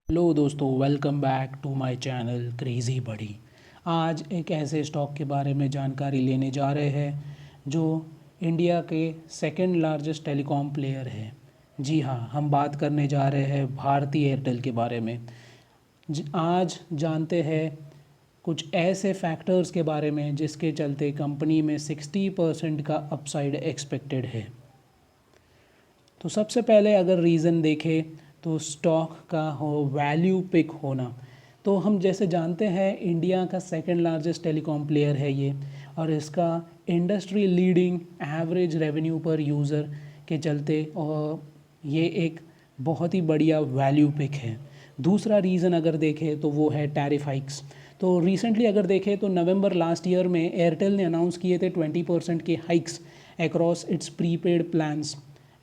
Hello दोस्तों, welcome back to my channel crazy buddy. आज एक ऐसे स्टॉक के बारे में जानकारी लेने जा रहे हैं जो इंडिया के सेकंड लार्जेस्ट टेलीकॉम प्लेयर है। जी हाँ, हम बात करने जा रहे हैं भारती एयरटेल के बारे में। आज जानते हैं कुछ ऐसे फैक्टर्स के बारे में जिसके चलते कंपनी में 60% का अपसाइड एक्सपेक्टेड है। तो सबसे पहले अगर रीज़न देखें तो स्टॉक का हो वैल्यू पिक होना। तो हम जैसे जानते हैं इंडिया का सेकंड लार्जेस्ट टेलीकॉम प्लेयर है ये, और इसका इंडस्ट्री लीडिंग एवरेज रेवेन्यू पर यूज़र के चलते और ये एक बहुत ही बढ़िया वैल्यू पिक है। दूसरा रीज़न अगर देखें तो वो है टैरिफ हाइक्स। तो रिसेंटली अगर देखें तो नवंबर लास्ट ईयर में एयरटेल ने अनाउंस किए थे 20% के hikes across its prepaid plans.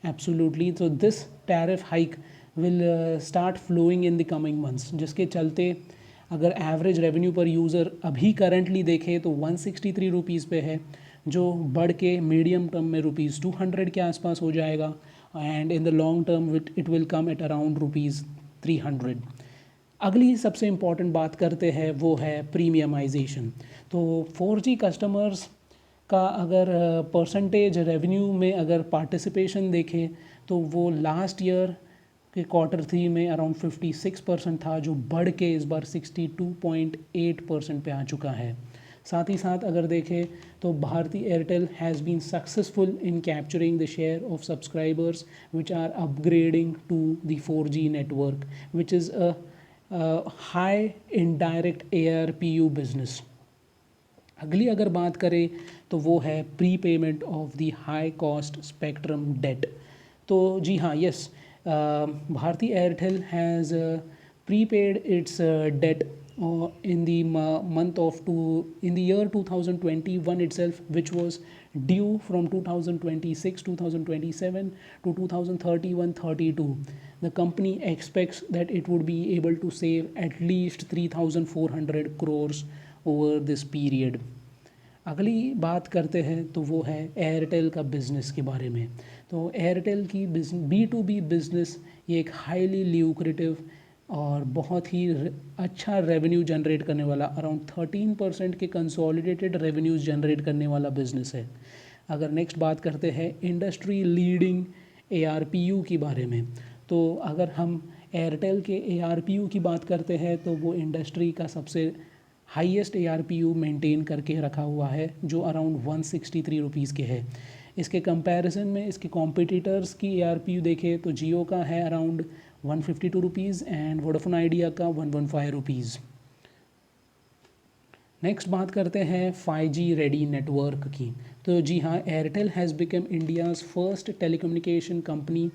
Absolutely, तो this tariff hike will start flowing in the coming months, जिसके चलते अगर एवरेज रेवेन्यू पर यूज़र अभी करंटली देखें तो 163 रुपीज़ पे है, जो बढ़ के मीडियम टर्म में ₹200 के आसपास हो जाएगा, and in the long term it will come at around ₹300। अगली सबसे इम्पॉर्टेंट बात करते हैं वो है प्रीमियमाइजेशन। तो 4G कस्टमर्स का अगर परसेंटेज रेवेन्यू में अगर पार्टिसिपेशन देखें तो वो लास्ट ईयर के Q3 में अराउंड 56% था, जो बढ़ के इस बार 62.8% पे आ चुका है। साथ ही साथ अगर देखें तो Bharti Airtel has been successful in capturing the share of subscribers which are upgrading to the 4G network, which is a high indirect ARPU business. अगली अगर बात करें तो वो है prepayment of the high cost spectrum debt. तो जी हाँ, yes, Bharti Airtel has prepaid its debt in the month of in the year 2021 itself, which was due from 2026, 2027 to 2031-32. The company expects that it would be able to save at least 3,400 crores over this period. अगली बात करते हैं तो वो है Airtel का business के बारे में। तो एयरटेल की B2B बिज़नेस ये एक हाईली ल्यूक्रेटिव और बहुत ही अच्छा रेवेन्यू जनरेट करने वाला, अराउंड 13% के कंसोलिडेटेड रेवेन्यूज़ जनरेट करने वाला बिज़नेस है। अगर नेक्स्ट बात करते हैं इंडस्ट्री लीडिंग ARPU के बारे में, तो अगर हम एयरटेल के ARPU की बात करते हैं तो वो इंडस्ट्री का सबसे हाईएस्ट ARPU मेंटेन करके रखा हुआ है, जो अराउंड 163 रुपीज़ के है। इसके कंपैरिजन में इसके कॉम्पिटिटर्स की ARPU देखें तो जियो का है around 152 rupees and Vodafone idea का 115 रुपीज़। नेक्स्ट बात करते हैं 5G रेडी नेटवर्क की। तो जी हाँ, Airtel has become India's first telecommunication company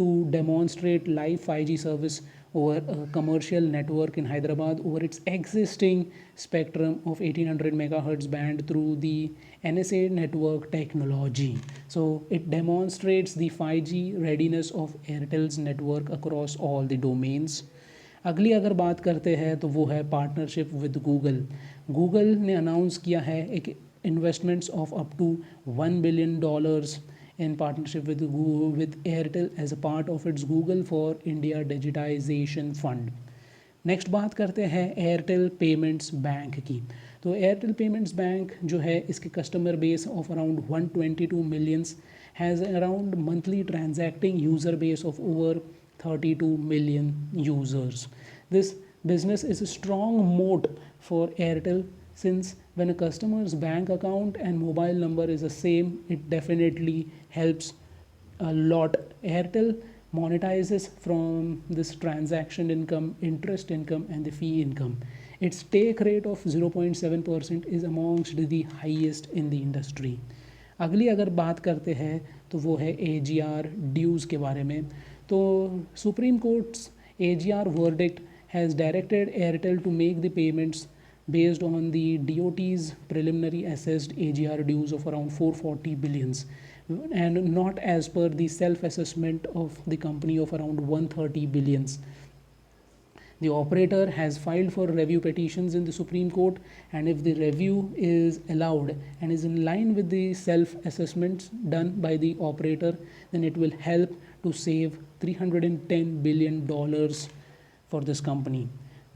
to demonstrate live 5G service over a commercial network in Hyderabad over its existing spectrum of 1800 megahertz band through the NSA network technology. So it demonstrates the 5G readiness of Airtel's network across all the domains. अगली अगर बात करते हैं तो वो है partnership with Google. Google ने announce किया है एक investments of up to $1 billion in partnership with Airtel as a part of its Google for India Digitization Fund. Next बात करते हैं एयरटेल पेमेंट्स बैंक की। तो एयरटेल पेमेंट्स बैंक जो है इसके customer base of around 122 millions has around monthly transacting user base of over 32 million users. This business is a strong moat for Airtel, since when a customer's bank account and mobile number is the same, it definitely helps a lot. Airtel monetizes from this transaction income, interest income and the fee income. Its take rate of 0.7% is amongst the highest in the industry. अगली अगर बात करते हैं तो वो है AGR ड्यूज़ के बारे में। तो supreme courts AGR verdict has directed Airtel to make the payments based on the DOT's preliminary assessed AGR dues of around 440 billions and not as per the self-assessment of the company of around 130 billions. The operator has filed for review petitions in the Supreme Court, and if the review is allowed and is in line with the self-assessments done by the operator, then it will help to save $310 billion for this company.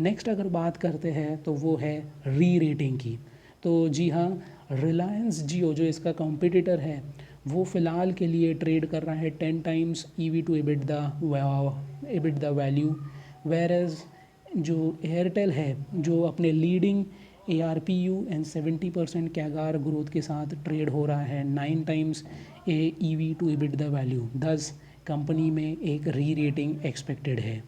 Next अगर बात करते हैं तो वो है री rating की। तो जी हाँ, रिलायंस जियो जो इसका कॉम्पिटिटर है वो फ़िलहाल के लिए ट्रेड कर रहा है 10 times EV to EBITDA value, whereas जो एयरटेल है जो अपने leading ARPU and 70% CAGR growth के साथ ट्रेड हो रहा है 9 times EV to EBITDA value. This company में एक री रेटिंग एक्सपेक्टेड है।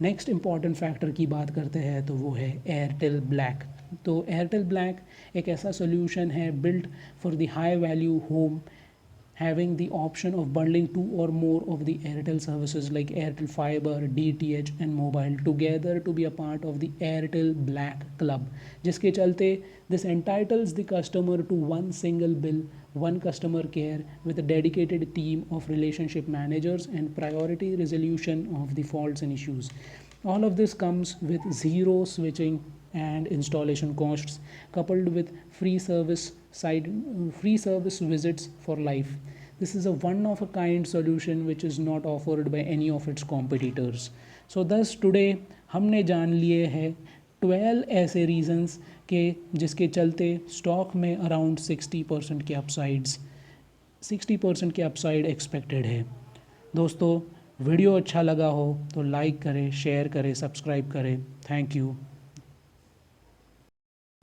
नेक्स्ट इम्पॉर्टेंट फैक्टर की बात करते हैं तो वो है एयरटेल ब्लैक। तो एयरटेल ब्लैक एक ऐसा सोल्यूशन है built for the high value home, having the option of bundling 2 or more of the Airtel services like Airtel Fiber, DTH and mobile together to be a part of the Airtel Black Club, जिसके चलते this entitles the customer to one single bill, one customer care with a dedicated team of relationship managers and priority resolution of the faults and issues. All of this comes with zero switching and installation costs, coupled with free service visits for life. This is a one of a kind solution which is not offered by any of its competitors. So thus today हमने जान लिए हैं 12 ऐसे reasons के जिसके चलते stock में around 60% के अपसाइड एक्सपेक्टेड है। दोस्तों वीडियो अच्छा लगा हो तो लाइक करें, शेयर करें, सब्सक्राइब करें। Thank you.